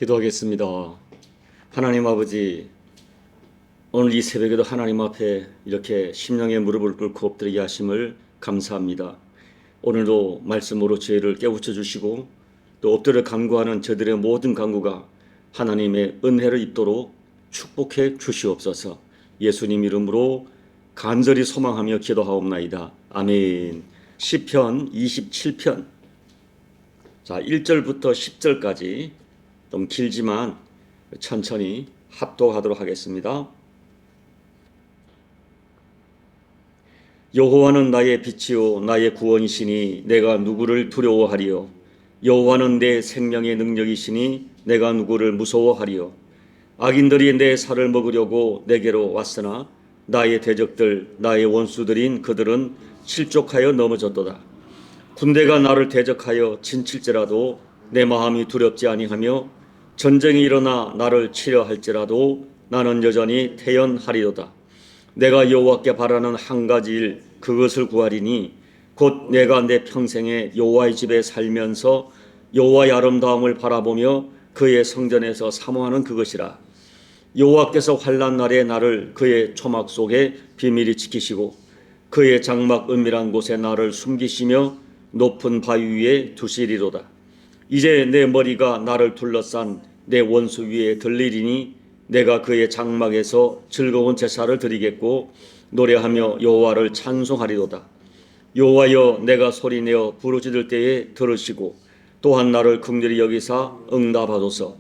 기도하겠습니다. 하나님 아버지, 오늘 이 새벽에도 하나님 앞에 이렇게 심령의 무릎을 꿇고 엎드리게 하심을 감사합니다. 오늘도 말씀으로 저희를 깨우쳐 주시고 또 엎드려 간구하는 저들의 모든 간구가 하나님의 은혜를 입도록 축복해 주시옵소서. 예수님 이름으로 간절히 소망하며 기도하옵나이다. 아멘. 시편 27편 1절부터 10절까지 좀 길지만 천천히 합독하도록 하겠습니다. 여호와는 나의 빛이요 나의 구원이시니 내가 누구를 두려워하리요. 여호와는 내 생명의 능력이시니 내가 누구를 무서워하리요. 악인들이 내 살을 먹으려고 내게로 왔으나 나의 대적들 나의 원수들인 그들은 실족하여 넘어졌도다. 군대가 나를 대적하여 진칠지라도 내 마음이 두렵지 아니하며 전쟁이 일어나 나를 치려 할지라도 나는 여전히 태연하리로다. 내가 여호와께 바라는 한 가지 일 그것을 구하리니 곧 내가 내 평생에 여호와의 집에 살면서 여호와의 아름다움을 바라보며 그의 성전에서 사모하는 그것이라. 여호와께서 환난 날에 나를 그의 초막 속에 비밀히 지키시고 그의 장막 은밀한 곳에 나를 숨기시며 높은 바위 위에 두시리로다. 이제 내 머리가 나를 둘러싼 내 원수 위에 들리리니 내가 그의 장막에서 즐거운 제사를 드리겠고 노래하며 여호와를 찬송하리로다. 여호와여, 내가 소리내어 부르짖을 때에 들으시고 또한 나를 긍휼히 여기사 응답하소서.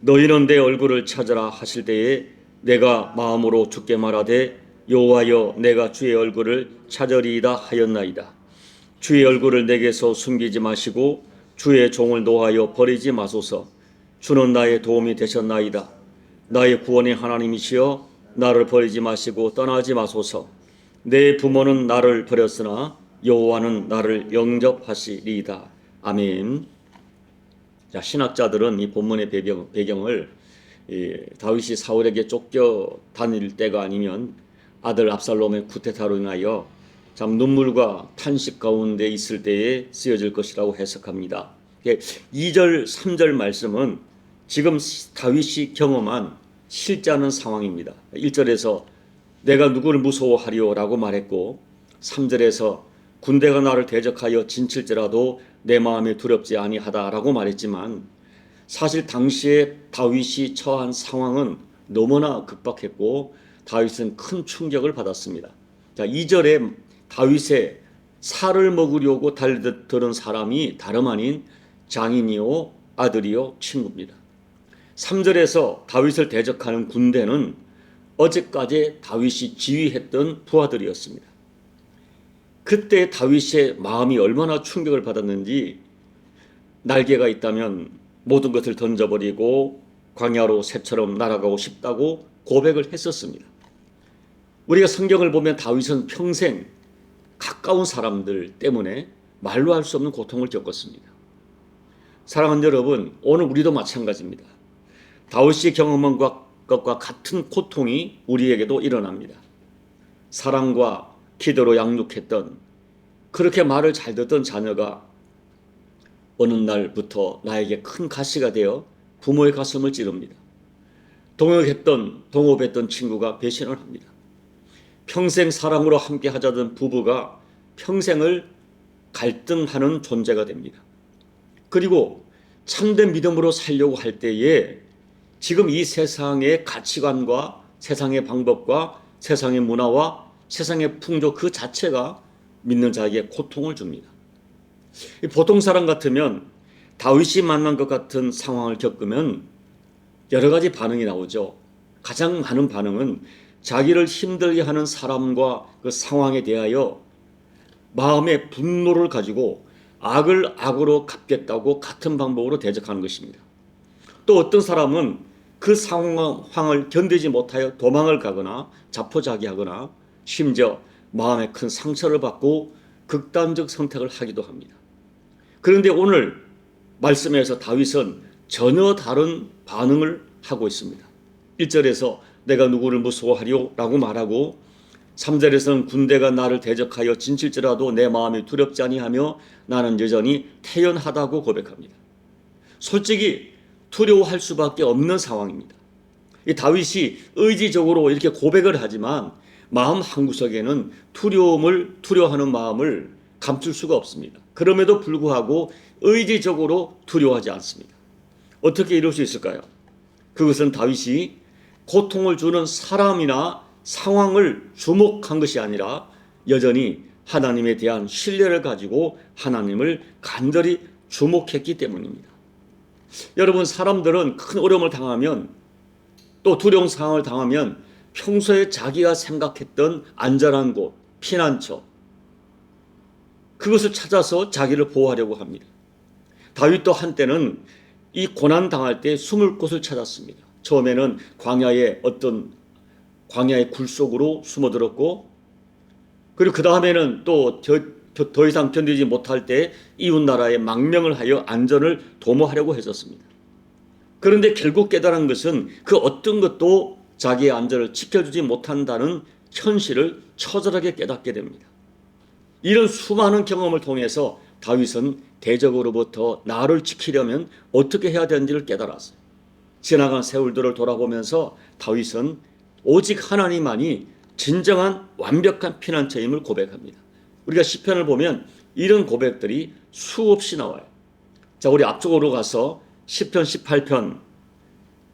너희는 내 얼굴을 찾으라 하실 때에 내가 마음으로 주께 말하되 여호와여, 내가 주의 얼굴을 찾으리이다 하였나이다. 주의 얼굴을 내게서 숨기지 마시고 주의 종을 노하여 버리지 마소서. 주는 나의 도움이 되셨나이다. 나의 구원의 하나님이시여, 나를 버리지 마시고 떠나지 마소서. 내 부모는 나를 버렸으나 여호와는 나를 영접하시리이다. 아멘. 자, 신학자들은 이 본문의 배경을 다윗이 사울에게 쫓겨 다닐 때가 아니면 아들 압살롬의 쿠데타로 인하여 참 눈물과 탄식 가운데 있을 때에 쓰여질 것이라고 해석합니다. 2절, 3절 말씀은 지금 다윗이 경험한 실제 않은 상황입니다. 1절에서 내가 누구를 무서워하리요 라고 말했고 3절에서 군대가 나를 대적하여 진칠지라도 내 마음이 두렵지 아니하다라고 말했지만 사실 당시에 다윗이 처한 상황은 너무나 급박했고 다윗은 큰 충격을 받았습니다. 자, 2절에 다윗의 살을 먹으려고 달려드는 사람이 다름 아닌 장인이요 아들이요 친구입니다. 3절에서 다윗을 대적하는 군대는 어제까지 다윗이 지휘했던 부하들이었습니다. 그때 다윗의 마음이 얼마나 충격을 받았는지 날개가 있다면 모든 것을 던져버리고 광야로 새처럼 날아가고 싶다고 고백을 했었습니다. 우리가 성경을 보면 다윗은 평생 가까운 사람들 때문에 말로 할 수 없는 고통을 겪었습니다. 사랑하는 여러분, 오늘 우리도 마찬가지입니다. 다윗이 경험한 것과 같은 고통이 우리에게도 일어납니다. 사랑과 기도로 양육했던 그렇게 말을 잘 듣던 자녀가 어느 날부터 나에게 큰 가시가 되어 부모의 가슴을 찌릅니다. 동업했던 친구가 배신을 합니다. 평생 사랑으로 함께 하자던 부부가 평생을 갈등하는 존재가 됩니다. 그리고 참된 믿음으로 살려고 할 때에 지금 이 세상의 가치관과 세상의 방법과 세상의 문화와 세상의 풍조 그 자체가 믿는 자에게 고통을 줍니다. 보통 사람 같으면 다윗이 만난 것 같은 상황을 겪으면 여러 가지 반응이 나오죠. 가장 많은 반응은 자기를 힘들게 하는 사람과 그 상황에 대하여 마음의 분노를 가지고 악을 악으로 갚겠다고 같은 방법으로 대적하는 것입니다. 또 어떤 사람은 그 상황을 견디지 못하여 도망을 가거나 자포자기하거나 심지어 마음에 큰 상처를 받고 극단적 선택을 하기도 합니다. 그런데 오늘 말씀에서 다윗은 전혀 다른 반응을 하고 있습니다. 1절에서 내가 누구를 무서워하리요 라고 말하고 3절에서는 군대가 나를 대적하여 진칠지라도 내 마음이 두렵지 아니하며 나는 여전히 태연하다고 고백합니다. 솔직히 두려워할 수밖에 없는 상황입니다. 이 다윗이 의지적으로 이렇게 고백을 하지만 마음 한구석에는 두려워하는 마음을 감출 수가 없습니다. 그럼에도 불구하고 의지적으로 두려워하지 않습니다. 어떻게 이럴 수 있을까요? 그것은 다윗이 고통을 주는 사람이나 상황을 주목한 것이 아니라 여전히 하나님에 대한 신뢰를 가지고 하나님을 간절히 주목했기 때문입니다. 여러분, 사람들은 큰 어려움을 당하면, 또 두려운 상황을 당하면 평소에 자기가 생각했던 안전한 곳, 피난처, 그것을 찾아서 자기를 보호하려고 합니다. 다윗도 한때는 이 고난 당할 때 숨을 곳을 찾았습니다. 처음에는 광야의 굴 속으로 숨어들었고, 그리고 그 다음에는 또 더 이상 견디지 못할 때 이웃 나라에 망명을 하여 안전을 도모하려고 했었습니다. 그런데 결국 깨달은 것은 그 어떤 것도 자기의 안전을 지켜주지 못한다는 현실을 처절하게 깨닫게 됩니다. 이런 수많은 경험을 통해서 다윗은 대적으로부터 나를 지키려면 어떻게 해야 되는지를 깨달았어요. 지나간 세월들을 돌아보면서 다윗은 오직 하나님만이 진정한 완벽한 피난처임을 고백합니다. 우리가 시편을 보면 이런 고백들이 수없이 나와요. 자, 우리 앞쪽으로 가서 시편 18편,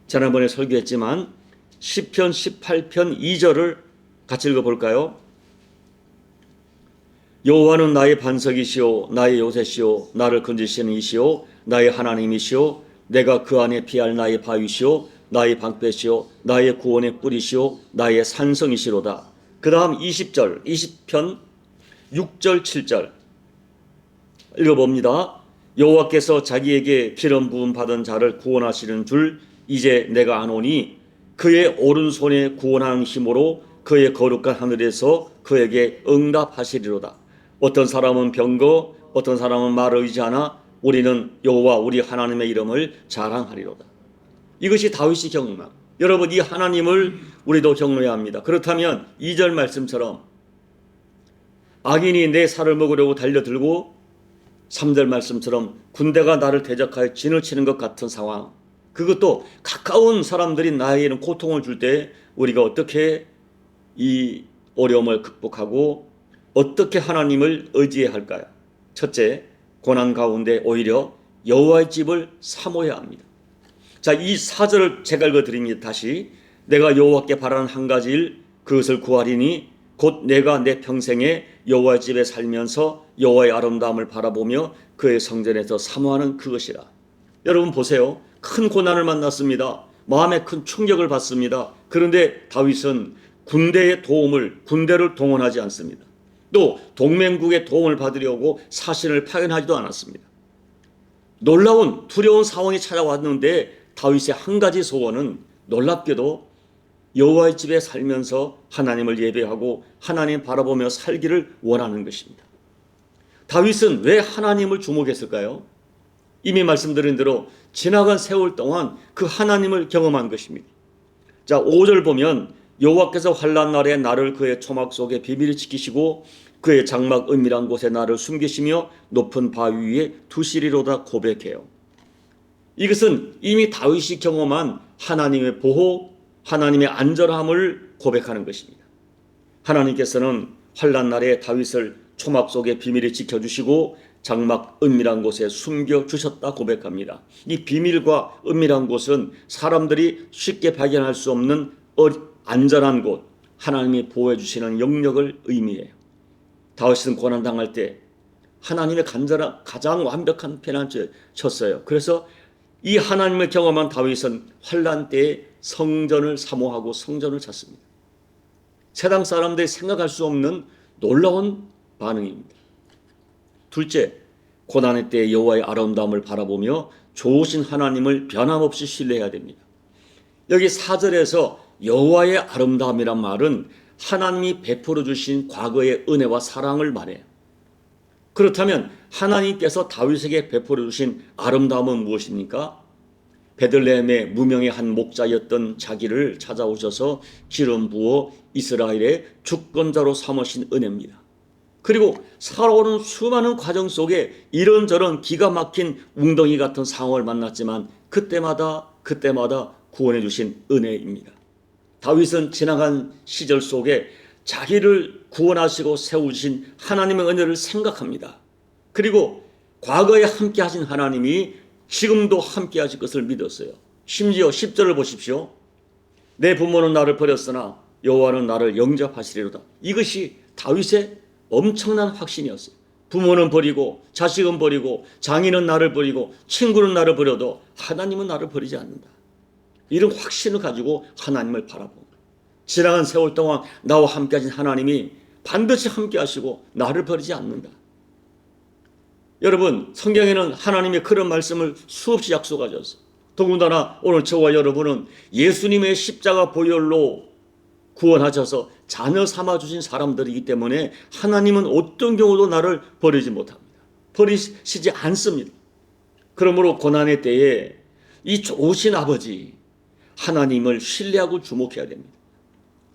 지난번에 설교했지만 시편 18편 2절을 같이 읽어볼까요? 여호와는 나의 반석이시오, 나의 요새시오, 나를 건지시는 이시오, 나의 하나님이시오, 내가 그 안에 피할 나의 바위시오, 나의 방패시오, 나의 구원의 뿌리시오, 나의 산성이시로다. 그 다음 20절, 20편 6절 7절 읽어봅니다. 여호와께서 자기에게 기름 부음 받은 자를 구원하시는 줄 이제 내가 아노니 그의 오른손에 구원하는 힘으로 그의 거룩한 하늘에서 그에게 응답하시리로다. 어떤 사람은 병거, 어떤 사람은 말을 의지하나 우리는 여호와 우리 하나님의 이름을 자랑하리로다. 이것이 다윗이 경험한, 여러분, 이 하나님을 우리도 경험해야 합니다. 그렇다면 2절 말씀처럼 악인이 내 살을 먹으려고 달려들고 3절 말씀처럼 군대가 나를 대적하여 진을 치는 것 같은 상황, 그것도 가까운 사람들이 나에게는 고통을 줄 때 우리가 어떻게 이 어려움을 극복하고 어떻게 하나님을 의지해야 할까요? 첫째, 고난 가운데 오히려 여호와의 집을 사모해야 합니다. 자, 이 4절을 제가 읽어드립니다. 다시. 내가 여호와께 바라는 한 가지 일, 그것을 구하리니 곧 내가 내 평생에 여호와의 집에 살면서 여호와의 아름다움을 바라보며 그의 성전에서 사모하는 그것이라. 여러분 보세요. 큰 고난을 만났습니다. 마음에 큰 충격을 받습니다. 그런데 다윗은 군대를 동원하지 않습니다. 또 동맹국의 도움을 받으려고 사신을 파견하지도 않았습니다. 놀라운 두려운 상황이 찾아왔는데 다윗의 한 가지 소원은 놀랍게도 여호와의 집에 살면서 하나님을 예배하고 하나님 바라보며 살기를 원하는 것입니다. 다윗은 왜 하나님을 주목했을까요? 이미 말씀드린 대로 지나간 세월 동안 그 하나님을 경험한 것입니다. 자, 5절 보면 여호와께서 환난 날에 나를 그의 초막 속에 비밀히 지키시고 그의 장막 은밀한 곳에 나를 숨기시며 높은 바위 위에 두시리로다 고백해요. 이것은 이미 다윗이 경험한 하나님의 보호, 하나님의 안전함을 고백하는 것입니다. 하나님께서는 환난 날에 다윗을 초막 속에 비밀히 지켜주시고 장막 은밀한 곳에 숨겨주셨다 고백합니다. 이 비밀과 은밀한 곳은 사람들이 쉽게 발견할 수 없는 안전한 곳, 하나님이 보호해 주시는 영역을 의미해요. 다윗은 고난당할 때 하나님의 가장 완벽한 피난처에 쳤어요. 그래서 이 하나님을 경험한 다윗은 환난 때에 성전을 사모하고 성전을 찾습니다. 세상 사람들이 생각할 수 없는 놀라운 반응입니다. 둘째, 고난의 때 여호와의 아름다움을 바라보며 좋으신 하나님을 변함없이 신뢰해야 됩니다. 여기 4절에서 여호와의 아름다움이란 말은 하나님이 베풀어 주신 과거의 은혜와 사랑을 말해요. 그렇다면 하나님께서 다윗에게 베풀어 주신 아름다움은 무엇입니까? 베들레헴의 무명의 한 목자였던 자기를 찾아오셔서 기름 부어 이스라엘의 주권자로 삼으신 은혜입니다. 그리고 살아오는 수많은 과정 속에 이런저런 기가 막힌 웅덩이 같은 상황을 만났지만 그때마다 구원해 주신 은혜입니다. 다윗은 지나간 시절 속에 자기를 구원하시고 세우신 하나님의 은혜를 생각합니다. 그리고 과거에 함께 하신 하나님이 지금도 함께 하실 것을 믿었어요. 심지어 10절을 보십시오. 내 부모는 나를 버렸으나 여호와는 나를 영접하시리로다. 이것이 다윗의 엄청난 확신이었어요. 부모는 버리고 자식은 버리고 장인은 나를 버리고 친구는 나를 버려도 하나님은 나를 버리지 않는다. 이런 확신을 가지고 하나님을 바라봅니다. 지나간 세월 동안 나와 함께 하신 하나님이 반드시 함께 하시고 나를 버리지 않는다. 여러분, 성경에는 하나님의 그런 말씀을 수없이 약속하셨어요. 더군다나 오늘 저와 여러분은 예수님의 십자가 보혈로 구원하셔서 자녀 삼아주신 사람들이기 때문에 하나님은 어떤 경우도 나를 버리지 못합니다. 버리시지 않습니다. 그러므로 고난의 때에 이 좋으신 아버지 하나님을 신뢰하고 주목해야 됩니다.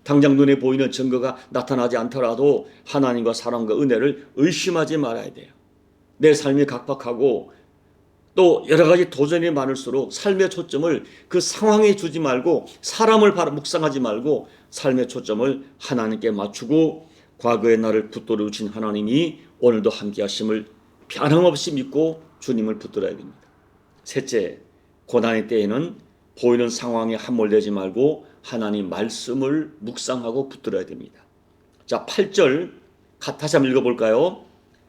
당장 눈에 보이는 증거가 나타나지 않더라도 하나님과 사랑과 은혜를 의심하지 말아야 돼요. 내 삶이 각박하고 또 여러 가지 도전이 많을수록 삶의 초점을 그 상황에 주지 말고 사람을 묵상하지 말고 삶의 초점을 하나님께 맞추고 과거의 나를 붙들어 주신 하나님이 오늘도 함께 하심을 변함없이 믿고 주님을 붙들어야 됩니다. 셋째, 고난의 때에는 보이는 상황에 함몰되지 말고 하나님 말씀을 묵상하고 붙들어야 됩니다. 자, 8절 다시 한번 읽어볼까요?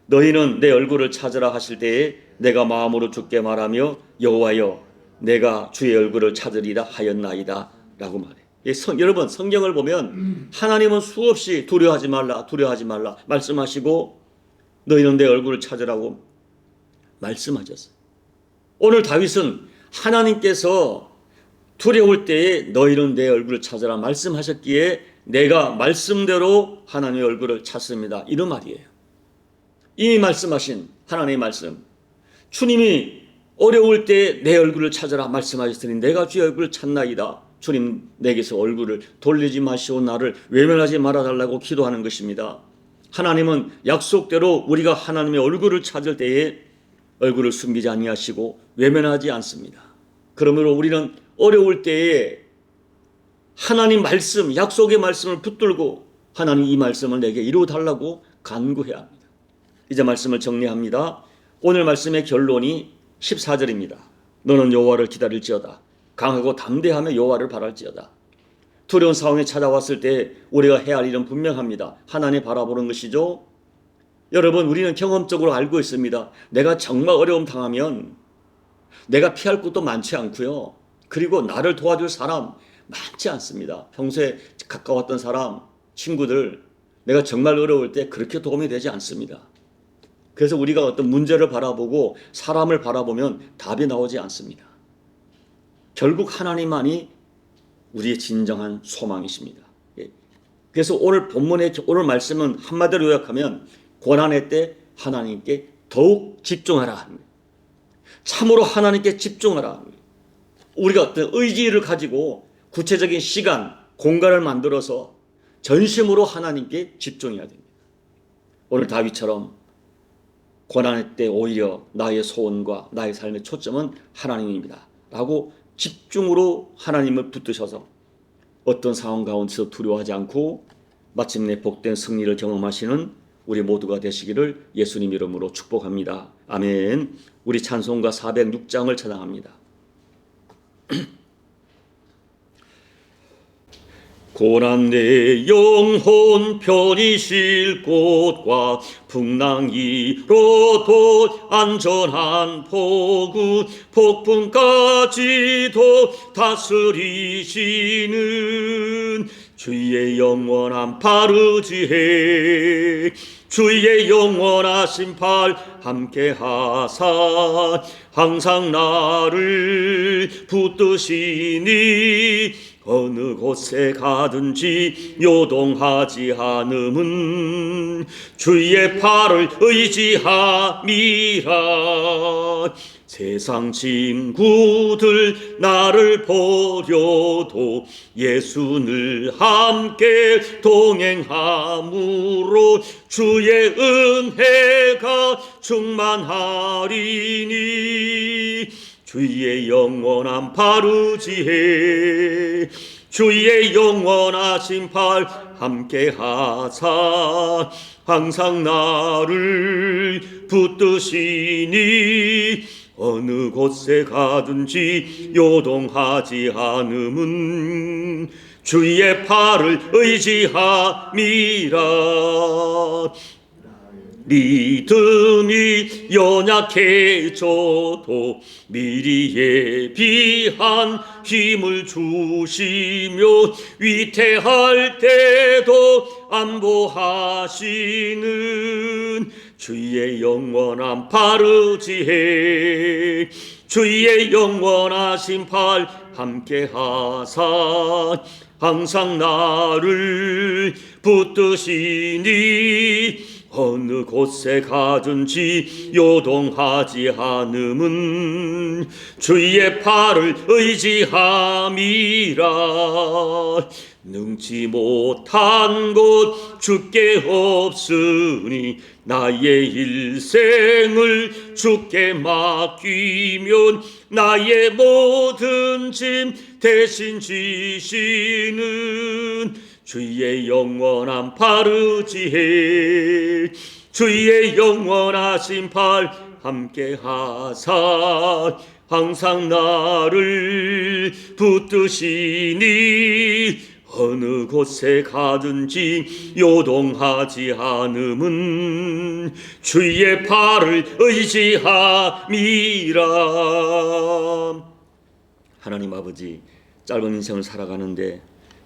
너희는 내 얼굴을 찾으라 하실 때에 내가 마음으로 주께 말하며 여호와여 내가 주의 얼굴을 찾으리라 하였나이다 라고 말해. 여러분, 성경을 보면 하나님은 수없이 두려워하지 말라 말씀하시고 너희는 내 얼굴을 찾으라고 말씀하셨어요. 오늘 다윗은 하나님께서 두려울 때에 너희는 내 얼굴을 찾으라 말씀하셨기에 내가 말씀대로 하나님의 얼굴을 찾습니다. 이런 말이에요. 이미 말씀하신 하나님의 말씀, 주님이 어려울 때 내 얼굴을 찾으라 말씀하셨으니 내가 주의 얼굴을 찾나이다. 주님 내게서 얼굴을 돌리지 마시고 나를 외면하지 말아달라고 기도하는 것입니다. 하나님은 약속대로 우리가 하나님의 얼굴을 찾을 때에 얼굴을 숨기지 아니하시고 외면하지 않습니다. 그러므로 우리는 어려울 때에 하나님 말씀, 약속의 말씀을 붙들고 하나님 이 말씀을 내게 이루어달라고 간구해야 합니다. 이제 말씀을 정리합니다. 오늘 말씀의 결론이 14절입니다. 너는 여호와를 기다릴지어다. 강하고 담대하며 여호와를 바랄지어다. 두려운 상황에 찾아왔을 때 우리가 해야 할 일은 분명합니다. 하나님 바라보는 것이죠. 여러분, 우리는 경험적으로 알고 있습니다. 내가 정말 어려움 당하면 내가 피할 곳도 많지 않고요. 그리고 나를 도와줄 사람 많지 않습니다. 평소에 가까웠던 사람, 친구들, 내가 정말 어려울 때 그렇게 도움이 되지 않습니다. 그래서 우리가 어떤 문제를 바라보고 사람을 바라보면 답이 나오지 않습니다. 결국 하나님만이 우리의 진정한 소망이십니다. 그래서 오늘 본문의 오늘 말씀은 한마디로 요약하면 고난의 때 하나님께 더욱 집중하라. 참으로 하나님께 집중하라. 우리가 어떤 의지를 가지고 구체적인 시간, 공간을 만들어서 전심으로 하나님께 집중해야 됩니다. 오늘 다윗처럼 고난의 때 오히려 나의 소원과 나의 삶의 초점은 하나님입니다 라고 집중으로 하나님을 붙드셔서 어떤 상황 가운데서 두려워하지 않고 마침내 복된 승리를 경험하시는 우리 모두가 되시기를 예수님 이름으로 축복합니다. 아멘. 우리 찬송가 406장을 찬양합니다. 고난 내 영혼 편히 쉴 곳과 풍랑이로도 안전한 폭우 폭풍까지도 다스리시는 주의 영원한 팔 의지해 주의 영원하신 팔 함께하사 항상 나를 붙드시니 어느 곳에 가든지 요동하지 않음은 주의 팔을 의지함이라. 세상 친구들 나를 버려도 예수는 함께 동행함으로 주의 은혜가 충만하리니 주의 영원한 바르지혜 주의 영원하신 팔 함께하사 항상 나를 붙드시니 어느 곳에 가든지 요동하지 않음은 주의 팔을 의지함이라. 믿음이 연약해져도 미리 예비한 힘을 주시며 위태할 때도 안보하시는 주의 영원한 바르지혜 주의 영원하신 팔 함께하사 항상 나를 붙드시니 어느 곳에 가든지 요동하지 않음은 주의 팔을 의지함이라. 능지 못한 것 주께 없으니 나의 일생을 주께 맡기면 나의 모든 짐 대신 지시는 주의 영원한 바르지혜 주의 영원하신 팔 함께하사 항상 나를 붙드시니 어느 곳에 가든지 요동하지 않음은 주의 팔을 의지함이라. 하나님 아버지, 짧은 인생을 살아가는데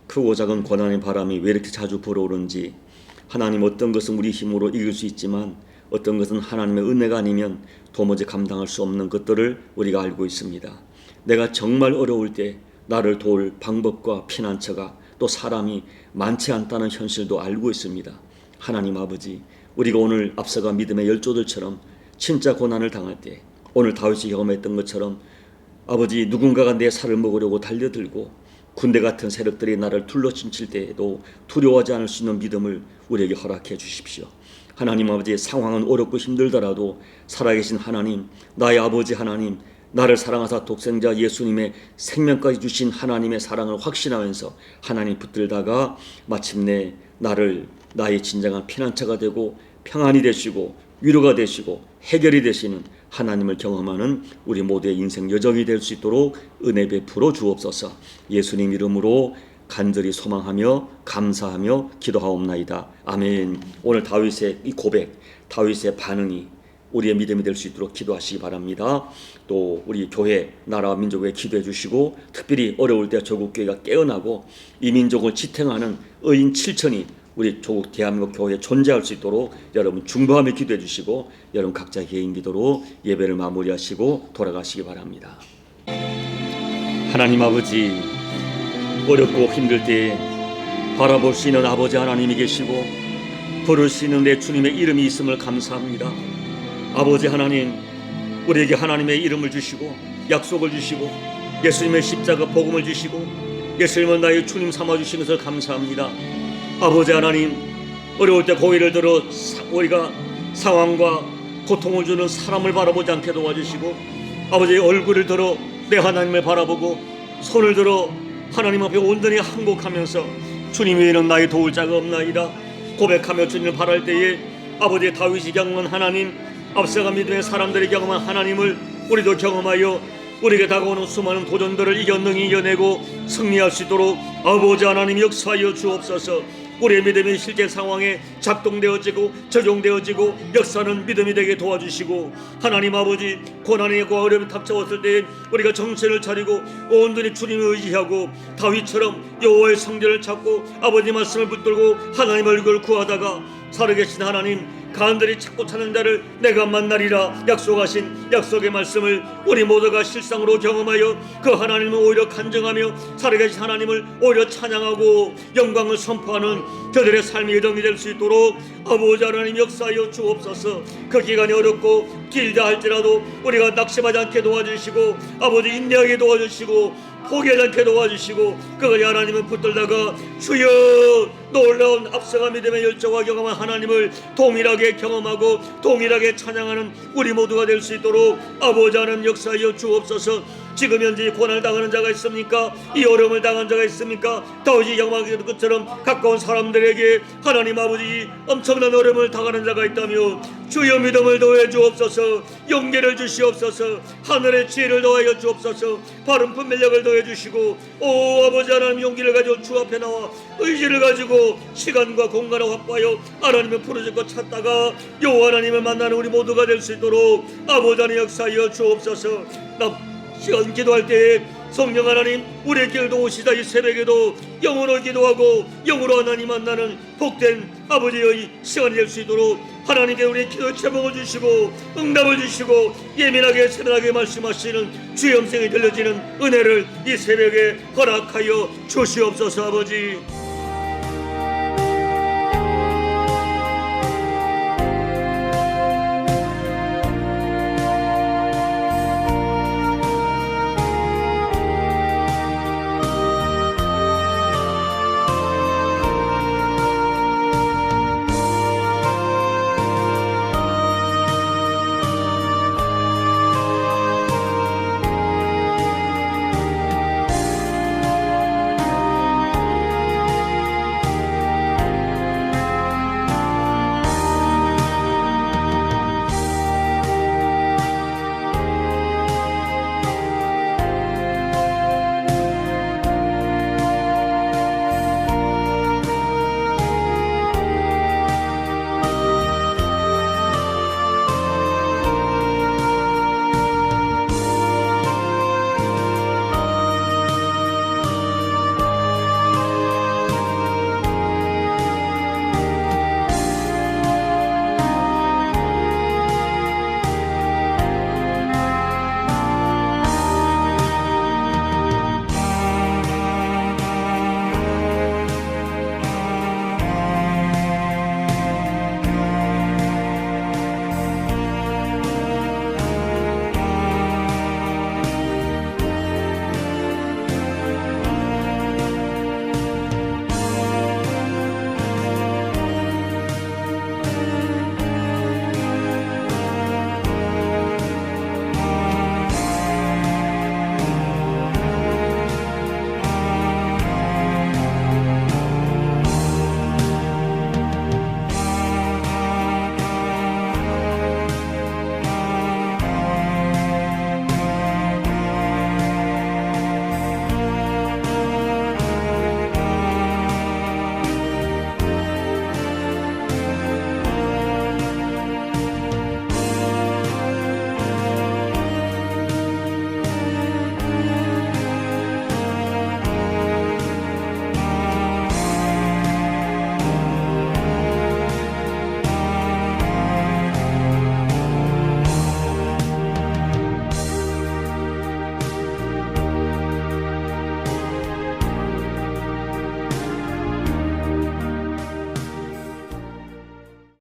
크고 작은 고난의 바람이 왜 이렇게 자주 불어오는지, 하나님 어떤 것은 우리 힘으로 이길 수 있지만 어떤 것은 하나님의 은혜가 아니면 도무지 감당할 수 없는 것들을 우리가 알고 있습니다. 내가 정말 어려울 때 나를 도울 방법과 피난처가 또 사람이 많지 않다는 현실도 알고 있습니다. 하나님 아버지, 우리가 오늘 앞서가 믿음의 열조들처럼 진짜 고난을 당할 때 오늘 다윗이 경험했던 것처럼 아버지, 누군가가 내 살을 먹으려고 달려들고 군대 같은 세력들이 나를 둘러친칠 때에도 두려워하지 않을 수 있는 믿음을 우리에게 허락해 주십시오. 하나님 아버지, 상황은 어렵고 힘들더라도 살아계신 하나님, 나의 아버지 하나님, 나를 사랑하사 독생자 예수님의 생명까지 주신 하나님의 사랑을 확신하면서 하나님 붙들다가 마침내 나를 나의 진정한 피난처가 되고 평안이 되시고 위로가 되시고 해결이 되시는 하나님을 경험하는 우리 모두의 인생 여정이 될 수 있도록 은혜 베풀어 주옵소서. 예수님 이름으로 간절히 소망하며 감사하며 기도하옵나이다. 아멘. 오늘 다윗의 이 고백, 다윗의 반응이 우리의 믿음이 될 수 있도록 기도하시기 바랍니다. 또 우리 교회, 나라와 민족에 기도해 주시고 특별히 어려울 때 조국교회가 깨어나고 이 민족을 지탱하는 의인 7천이 우리 조국 대한민국 교회에 존재할 수 있도록 여러분 중보하며 기도해 주시고 여러분 각자 개인 기도로 예배를 마무리하시고 돌아가시기 바랍니다. 하나님 아버지, 어렵고 힘들 때 바라볼 수 있는 아버지 하나님이 계시고 부를 수 있는 내 주님의 이름이 있음을 감사합니다. 아버지 하나님, 우리에게 하나님의 이름을 주시고 약속을 주시고 예수님의 십자가 복음을 주시고 예수님을 나의 주님 삼아주신 것을 감사합니다. 아버지 하나님, 어려울 때 고개를 들어 우리가 상황과 고통을 주는 사람을 바라보지 않게 도와주시고 아버지의 얼굴을 들어 내 하나님을 바라보고 손을 들어 하나님 앞에 온전히 항복하면서 주님 외에는 나의 도울 자가 없나이다 고백하며 주님을 바랄 때에 아버지의 다윗이 경험한 하나님, 앞서가 믿음의 사람들이 경험한 하나님을 우리도 경험하여 우리에게 다가오는 수많은 도전들을 이겨 능히 이겨내고 승리할 수 있도록 아버지 하나님 역사하여 주옵소서. 우리의 믿음이 실제 상황에 작동되어지고 적용되어지고 역사는 믿음이 되게 도와주시고 하나님 아버지, 고난과 어려움이 닥쳐왔을 때 우리가 정신을 차리고 온전히 주님을 의지하고 다윗처럼 여호와의 성전을 찾고 아버지 말씀을 붙들고 하나님 얼굴을 구하다가 살아계신 하나님 간절히 찾고 찾는 자를 내가 만나리라 약속하신 약속의 말씀을 우리 모두가 실상으로 경험하여 그 하나님을 오히려 간증하며 살아계신 하나님을 오히려 찬양하고 영광을 선포하는 저들의 삶의 여정이 될 수 있도록 아버지 하나님 역사하여 주옵소서. 그 기간이 어렵고 길다 할지라도 우리가 낙심하지 않게 도와주시고 아버지 인내하게 도와주시고 포기하지 않게 도와주시고 그것이 하나님을 붙들다가 주여 놀라운 앞서가 믿음의 열정과 경험한 하나님을 동일하게 경험하고 동일하게 찬양하는 우리 모두가 될 수 있도록 아버지 하나님 역사하여 주옵소서. 지금 현재 고난을 당하는 자가 있습니까? 이 어려움을 당한 자가 있습니까? 다윗이 경험하는 것처럼 가까운 사람들에게 하나님 아버지 엄청난 어려움을 당하는 자가 있다면 주여 믿음을 더해 주옵소서. 용기를 주시옵소서. 하늘의 지혜를 더하여 주옵소서. 바른 분별력을 더해 주시고 오 아버지 하나님 용기를 가지고 주 앞에 나와 의지를 가지고 시간과 공간을 확보하여 하나님을 부르짖고 찾다가 여호와 하나님을 만나는 우리 모두가 될 수 있도록 아버지 하나님 역사하여 주옵소서. 시간 기도할 때에 성령 하나님 우리의 길도 오시다 이 새벽에도 영으로 기도하고 영으로 하나님 만나는 복된 아버지의 시간이 될 수 있도록 하나님께 우리의 기도에 제목을 주시고 응답을 주시고 예민하게 세밀하게 말씀하시는 주의 음성이 들려지는 은혜를 이 새벽에 허락하여 주시옵소서. 아버지